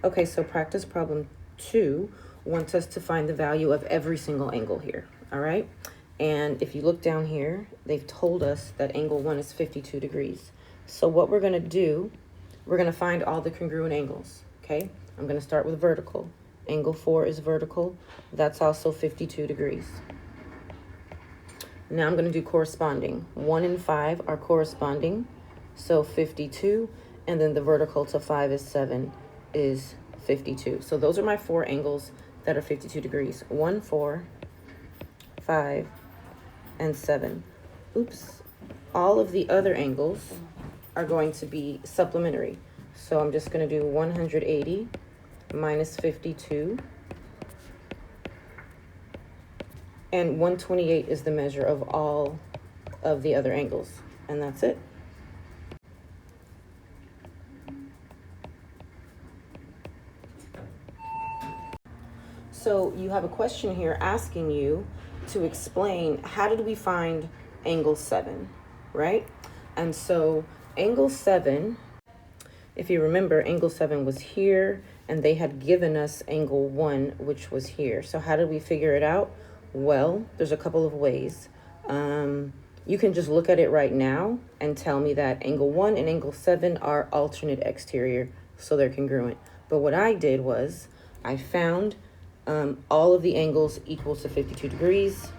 Okay, so practice problem 2 wants us to find the value of every single angle here, all right? And if you look down here, they've told us that angle 1 is 52 degrees. So what we're gonna do, we're gonna find all the congruent angles, okay? I'm gonna start with vertical. Angle 4 is vertical. That's also 52 degrees. Now I'm gonna do corresponding. 1 and 5 are corresponding, so 52, and then the vertical to 5 is 7 is 52. So those are my 4 angles that are 52 degrees. 1, 4, 5, and 7. Oops. All of the other angles are going to be supplementary. So I'm just going to do 180 minus 52. And 128 is the measure of all of the other angles. And that's it. So you have a question here asking you to explain how did we find angle 7, right? And so angle 7, if you remember, angle 7 was here, and they had given us angle 1, which was here. So how did we figure it out? Well, there's a couple of ways. You can just look at it right now and tell me that angle 1 and angle 7 are alternate exterior, so they're congruent. But what I did was I found all of the angles equal to 52 degrees.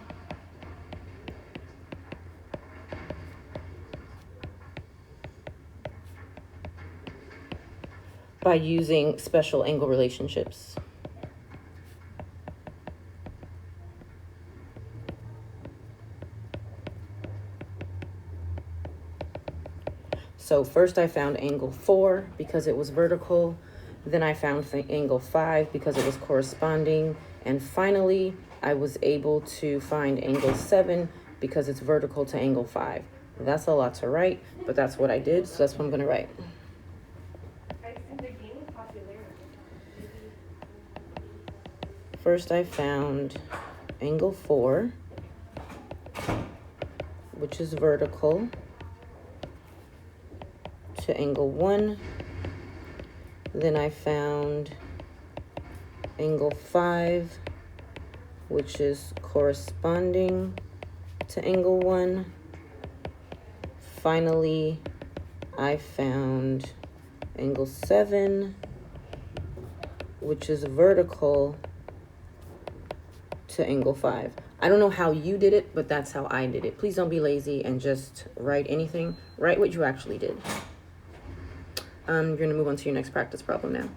By using special angle relationships. So first I found angle 4 because it was vertical. Then I found angle 5 because it was corresponding. And finally, I was able to find angle 7 because it's vertical to angle 5. That's a lot to write, but that's what I did, so that's what I'm going to write. First, I found angle 4, which is vertical to angle 1. Then I found angle 5, which is corresponding to angle 1. Finally, I found angle 7, which is vertical to angle 5. I don't know how you did it, but that's how I did it. Please don't be lazy and just write anything. Write what you actually did. You're going to move on to your next practice problem now.